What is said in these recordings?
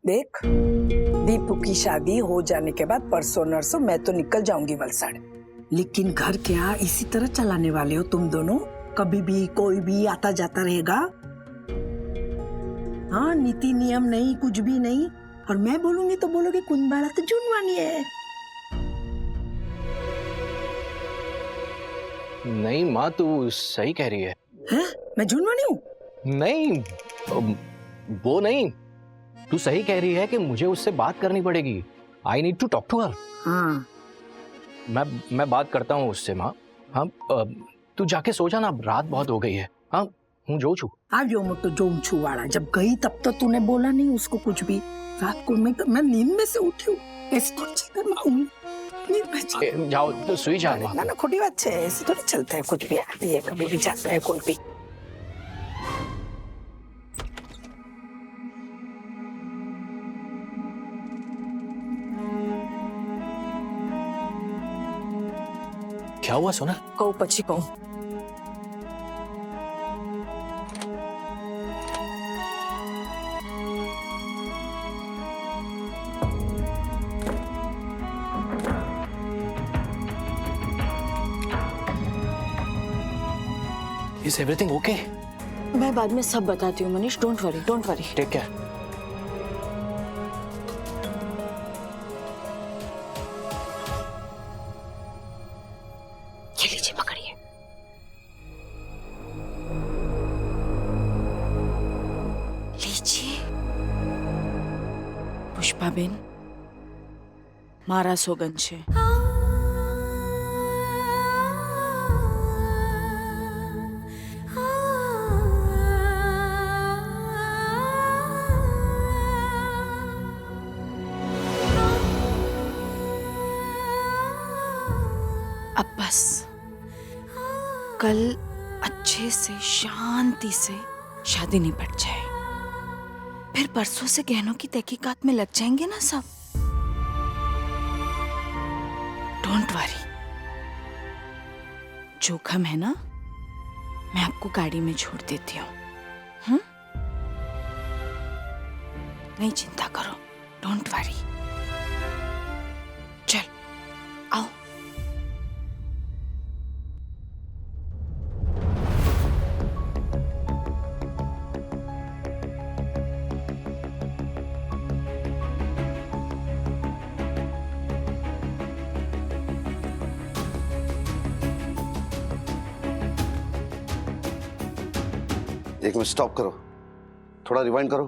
देख, दीपू की शादी हो जाने के बाद परसों नरसों मैं तो निकल जाऊंगी वलसाड़। लेकिन घर क्या इसी तरह चलाने वाले हो तुम दोनों? कभी भी कोई भी आता जाता रहेगा? हाँ, नीति नियम नहीं, कुछ भी नहीं। और मैं बोलूंगी तो बोलोगे कुंदबाड़ा तो जुनवानी है। नहीं माँ, तू सही कह रही है। हैं? मैं जुनवानी हूँ? नहीं, वो नहीं, तू सही कह रही है कि मुझे उससे बात करनी पड़ेगी। I need to talk to her. हाँ, मैं बात करता हूँ उससे माँ। हाँ, तू जाके सो जा ना, रात बहुत हो गई है। हाँ, हूँ जो छू। आज यो मत तो जोम छू वाला। जब गई तब तो तूने बोला नहीं उसको कुछ भी। रात को मैं नींद में से उठी हूँ। ऐसे थोड़ी चलता है माँ, नींद में जाओ तो सुई जा। ना खोटी बात है, ऐसे थोड़ी चलता है। कुछ भी आती है, कभी भी जाता है कोई भी। क्या हुआ सोना? कहूँ पची कहूँ। Is everything okay? मैं बाद में सब बताती हूँ Manish, don't worry, don't worry. Take care. ये लीजिए, पकड़िए। लीजिए। પુષ્પાબેન, મારા સોગંદ છે। अब बस कल अच्छे से शांति से शादी निपट जाए, फिर परसों से गहनों की तहकीकात में लग जाएंगे ना सब। Don't worry. जोखम है ना, मैं आपको गाड़ी में छोड़ देती हूँ। नहीं चिंता करो, डोंट वरी। चल आओ। एक मिनट स्टॉप करो, थोड़ा रिवाइंड करो।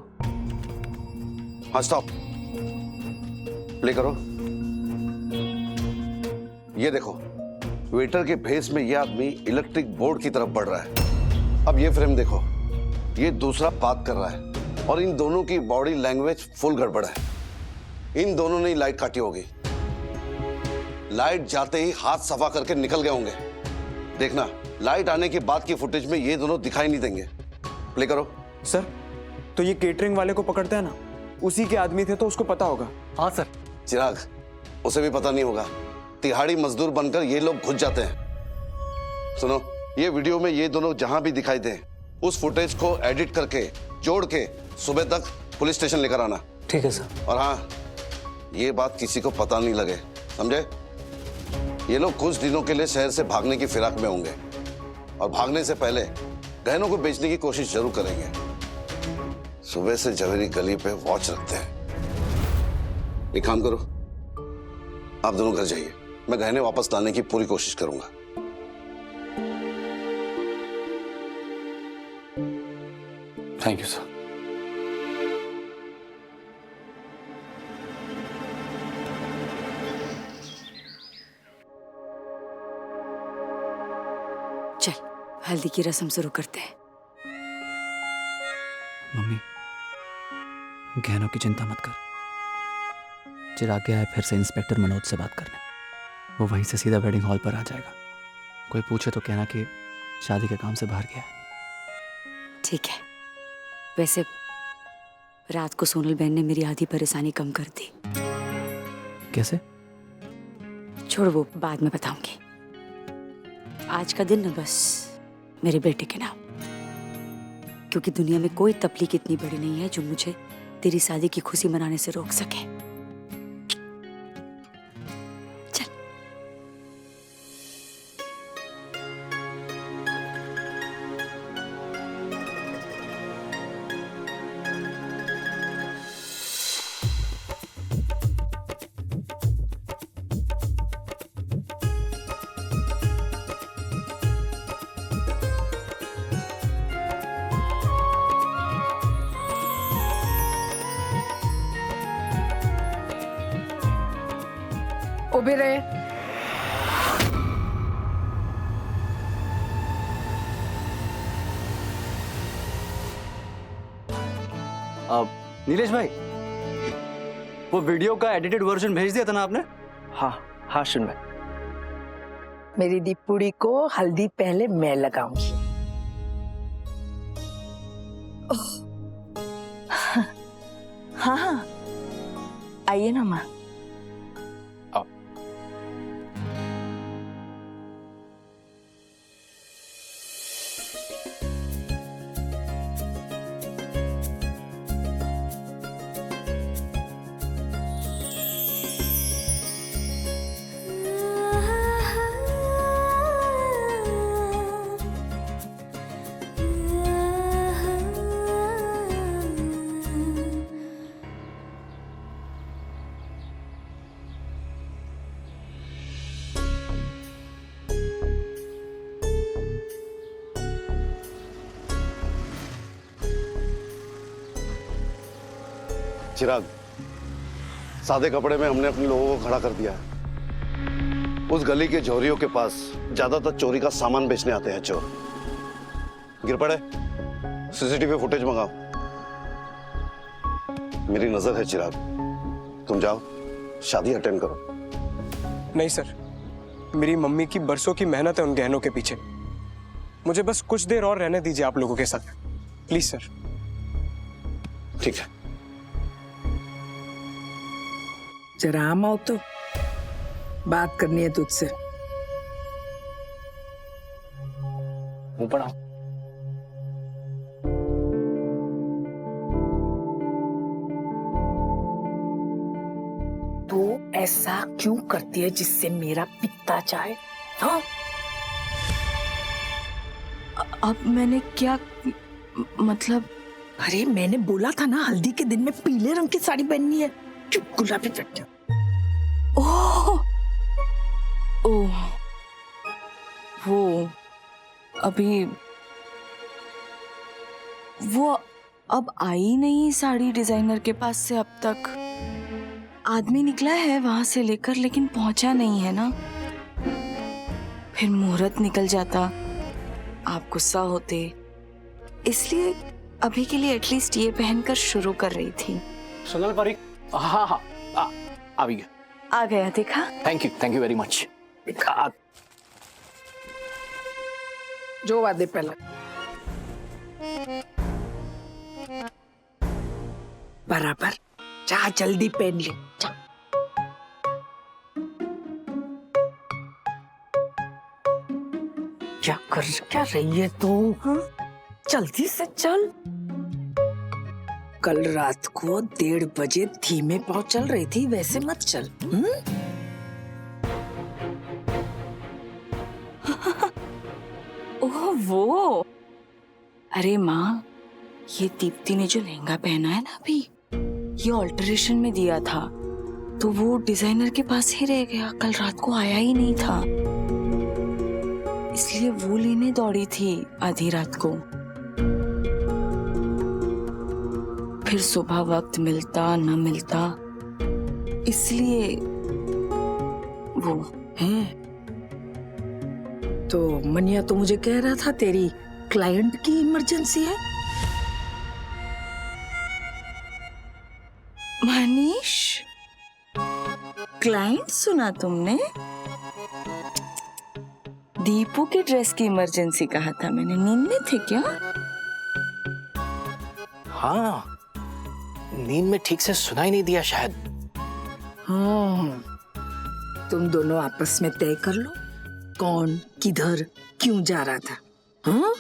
हाँ स्टॉप, प्ले करो। ये देखो, वेटर के भेस में ये आदमी इलेक्ट्रिक बोर्ड की तरफ बढ़ रहा है। अब ये फ्रेम देखो, ये दूसरा बात कर रहा है और इन दोनों की बॉडी लैंग्वेज फुल गड़बड़ है। इन दोनों ने लाइट काटी होगी। लाइट जाते ही हाथ सफा करके निकल गए होंगे। देखना, लाइट आने के बाद की फुटेज में ये दोनों दिखाई नहीं देंगे। प्ले करो। सर, तो ये केटरिंग वाले को पकड़ते हैं ना, उसी के आदमी थे तो उसको पता होगा। हाँ सर। चिराग, उसे भी पता नहीं होगा। तिहाड़ी मजदूर बनकर ये लोग घुस जाते हैं। सुनो, ये वीडियो में ये दोनों जहां भी दिखाई दे, उस फुटेज को एडिट करके जोड़ के सुबह तक पुलिस स्टेशन लेकर आना। ठीक है सर। और हाँ, ये बात किसी को पता नहीं लगे, समझे? ये लोग कुछ दिनों के लिए शहर से भागने की फिराक में होंगे और भागने से पहले गहनों को बेचने की कोशिश जरूर करेंगे। सुबह से जवेरी गली पे वॉच रखते हैं। एक काम करो, आप दोनों घर जाइए, मैं गहने वापस लाने की पूरी कोशिश करूंगा। Thank you sir. चल हल्दी की रस्म शुरू करते हैं। मम्मी, गहनों की चिंता मत कर। चिराग गया है फिर से इंस्पेक्टर मनोज से बात करने। वो वहीं से सीधा वेडिंग हॉल पर आ जाएगा। कोई पूछे तो कहना कि शादी के काम से बाहर गया है। ठीक है। वैसे रात को सोनल बहन ने मेरी आधी परेशानी कम कर दी। कैसे? छोड़, वो बाद में बताऊंगी। आज का दिन न बस मेरे बेटे के नाम, क्योंकि दुनिया में कोई तकलीफ इतनी बड़ी नहीं है जो मुझे तेरी शादी की खुशी मनाने से रोक सके। चल। उभे रहे। नीलेश भाई, वो वीडियो का एडिटेड वर्जन भेज दिया था ना आपने? हाँ हाँ सुन भाई। मेरी दीपुड़ी को हल्दी पहले मैं लगाऊंगी। हाँ हाँ, आइए ना माँ। चिराग, सादे कपड़े में हमने अपने लोगों को खड़ा कर दिया है। उस गली के झोरियों के पास ज्यादातर चोरी का सामान बेचने आते हैं चोर। गिर पड़े, सीसीटीवी फुटेज मंगाओ। मेरी नजर है चिराग, तुम जाओ शादी अटेंड करो। नहीं सर, मेरी मम्मी की बरसों की मेहनत है उन गहनों के पीछे। मुझे बस कुछ देर और रहने दीजिए आप लोगों के साथ, प्लीज सर। ठीक है। जरा आम आओ तो बात करनी है तुझसे। ऊपर आओ। तू ऐसा क्यों करती है जिससे मेरा पित्ता जाए? हाँ? अब मैंने क्या मतलब? अरे मैंने बोला था ना हल्दी के दिन में पीले रंग की साड़ी पहननी है, क्यों गुलाबी पहनती? ओह ओह, वो अभी वो अब आई नहीं साड़ी डिजाइनर के पास से अब तक। आदमी निकला है वहां से लेकर, लेकिन पहुंचा नहीं है ना। फिर मुहूर्त निकल जाता, आप गुस्सा होते, इसलिए अभी के लिए एटलीस्ट ये पहनकर शुरू कर रही थी। सोनल पारिक, हाँ हाँ आ भी गया। आ गया, देखा? Thank you very much. जो वादे पहला बराबर, जा जल्दी पहन ले जा। क्या रही है तू? हाँ? जल्दी से चल। कल रात को 1:30 बजे धीमे पाँव चल रही थी, वैसे मत चल। ओह वो, अरे माँ, ये दीप्ति ने जो लहंगा पहना है ना अभी, ये ऑल्टरेशन में दिया था, तो वो डिजाइनर के पास ही रह गया, कल रात को आया ही नहीं था, इसलिए वो लेने दौड़ी थी आधी रात को। फिर सुबह वक्त मिलता न मिलता, इसलिए वो है। तो मनिया तो मुझे कह रहा था तेरी क्लाइंट की इमरजेंसी है। मनीष, क्लाइंट सुना तुमने? दीपू के ड्रेस की इमरजेंसी कहा था मैंने, नींद में थे क्या? हाँ, नींद में ठीक से सुनाई नहीं दिया शायद। हाँ, तुम दोनों आपस में तय कर लो कौन किधर क्यों जा रहा था। हाँ?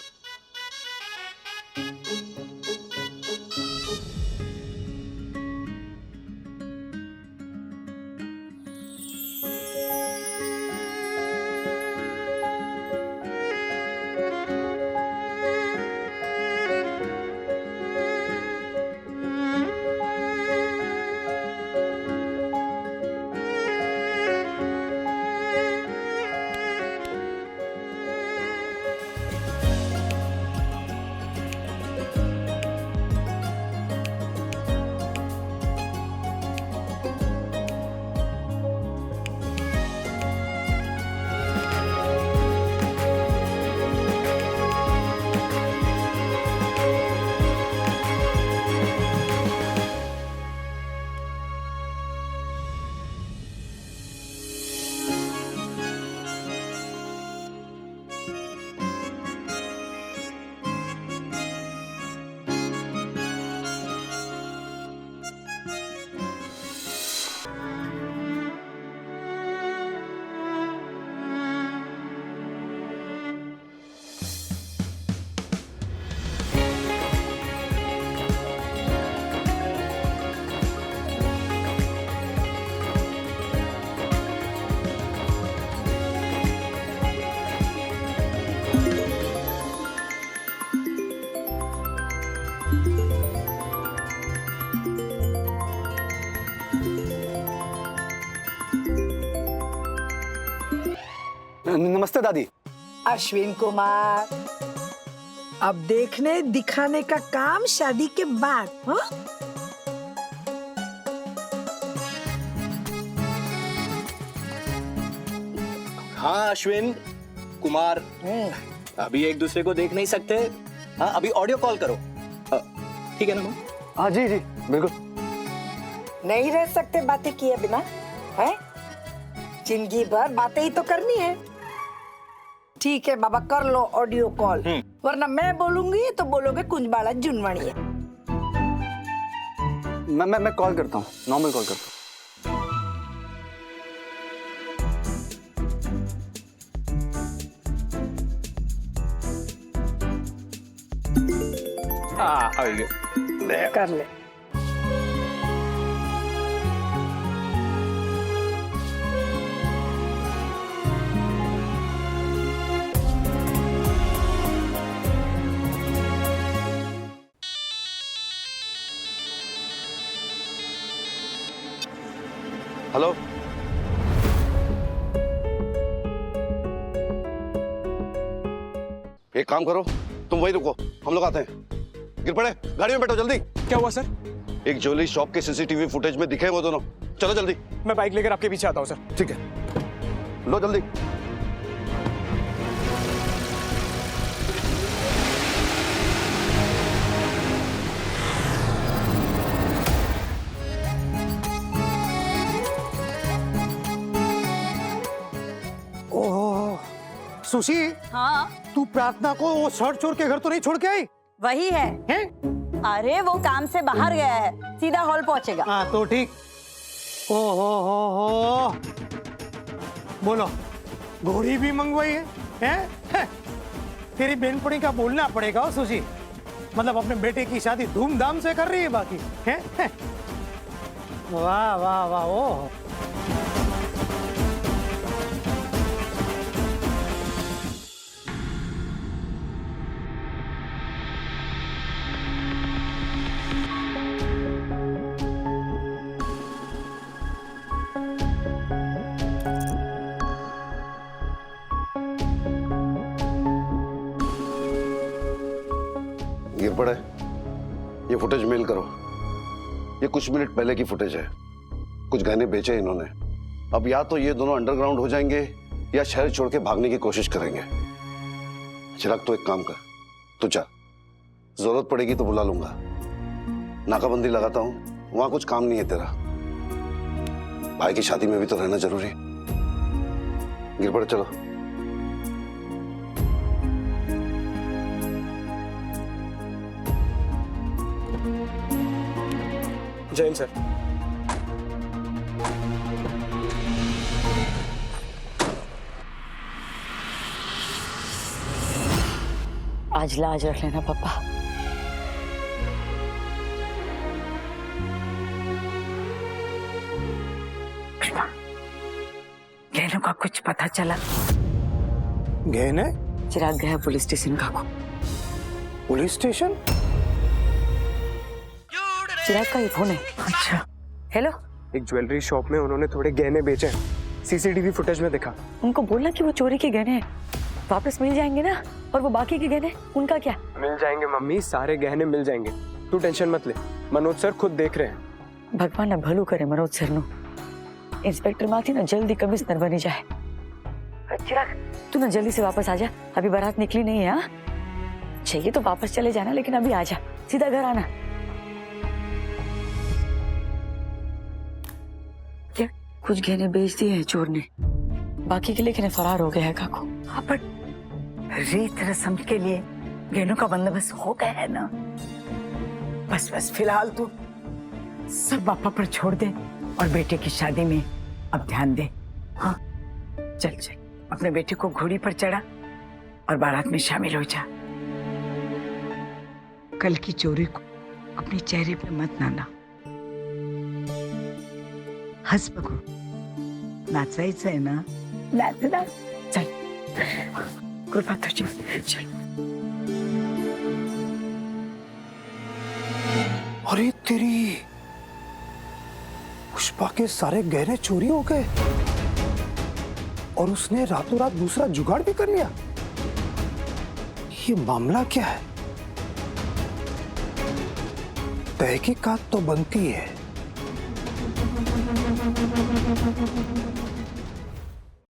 नमस्ते दादी। अश्विन कुमार, अब देखने दिखाने का काम शादी के बाद, हाँ? हाँ अश्विन कुमार, अभी एक दूसरे को देख नहीं सकते। हाँ अभी ऑडियो कॉल करो, ठीक है ना माँ? हाँ जी जी बिल्कुल। नहीं रह सकते बातें किए बिना, है? जिंदगी भर बातें ही तो करनी है। ठीक है बाबा, कर लो ऑडियो कॉल, वरना मैं बोलूंगी तो बोलोगे कुंजबाड़ा जुनवाणी है। मैं कॉल करता हूँ, नॉर्मल कॉल करता हूँ। कर ले। हेलो, एक काम करो, तुम वही रुको, हम लोग आते हैं। गिर पड़े, गाड़ी में बैठो जल्दी। क्या हुआ सर? एक ज्वेलरी शॉप के सीसीटीवी फुटेज में दिखे वो दोनों। चलो जल्दी। मैं बाइक लेकर आपके पीछे आता हूँ सर। ठीक है, लो जल्दी। ओह सुशी, हाँ तू प्रार्थना को वो शर्ट चोर के घर तो नहीं छोड़ के आई? वही है। हैं? अरे वो काम से बाहर गया है, सीधा हॉल पहुंचेगा। हाँ तो ठीक। ओ हो बोलो, घोड़ी भी मंगवाई है? हैं? तेरी बेनपड़ी का बोलना पड़ेगा ओ सुशी, मतलब अपने बेटे की शादी धूमधाम से कर रही है बाकी हैं? वाह वाह वाह। ओह गिर पड़े, ये फुटेज मेल करो। ये कुछ मिनट पहले की फुटेज है। कुछ गहने बेचे इन्होंने। अब या तो ये दोनों अंडरग्राउंड हो जाएंगे या शहर छोड़ के भागने की कोशिश करेंगे। चिराग तो एक काम कर, तू जा, जरूरत पड़ेगी तो बुला लूंगा। नाकाबंदी लगाता हूँ, वहां कुछ काम नहीं है तेरा। भाई की शादी में भी तो रहना जरूरी है। गिर पड़े, चलो। जैन सर। आज लाज रख लेना पापा। गहनों का कुछ पता चला? गहने? चिराग गया पुलिस स्टेशन काकू। Police station? चिराग का ये फोन है। अच्छा, हेलो, एक ज्वेलरी शॉप में उन्होंने थोड़े गहने बेचे हैं, सीसीटीवी फुटेज में दिखा। उनको बोलना कि वो चोरी के गहने हैं, वापस मिल जाएंगे ना। और वो बाकी के गहने, उनका क्या? मिल जाएंगे मम्मी, सारे गहने मिल जाएंगे, तू टेंशन मत ले। मनोज सर खुद देख रहे हैं। भगवान ना भलू करे मनोज सर नु। इंस्पेक्टर माथी ना जल्दी कमिश्नर बनी जाए। चिराग तू ना जल्दी से वापस आ जा, अभी बारात निकली नहीं है। हाँ चाहिए तो वापस चले जाना, लेकिन अभी आ जा, सीधा घर आना। क्या कुछ गहने बेच दिए हैं चोर ने, बाकी के लेकिन फरार हो गया है काकू। हाँ पर रीत रस्म के लिए गहनों का बंदोबस्त हो गया है ना। बस बस फिलहाल तू सब पापा पर छोड़ दे और बेटे की शादी में अब ध्यान दे। हाँ चल चल, अपने बेटे को घोड़ी पर चढ़ा और बारात में शामिल हो जा। कल की चोरी को अपने चेहरे पे मत नाना, हंस बघू, नाचायचं है ना, नाच ना। चल कृपा तुझी, चल। अरे तेरी, पुष्पा के सारे गहने चोरी हो गए और उसने रातों रात दूसरा जुगाड़ भी कर लिया। ये मामला क्या है? तहकीकात तो बनती है।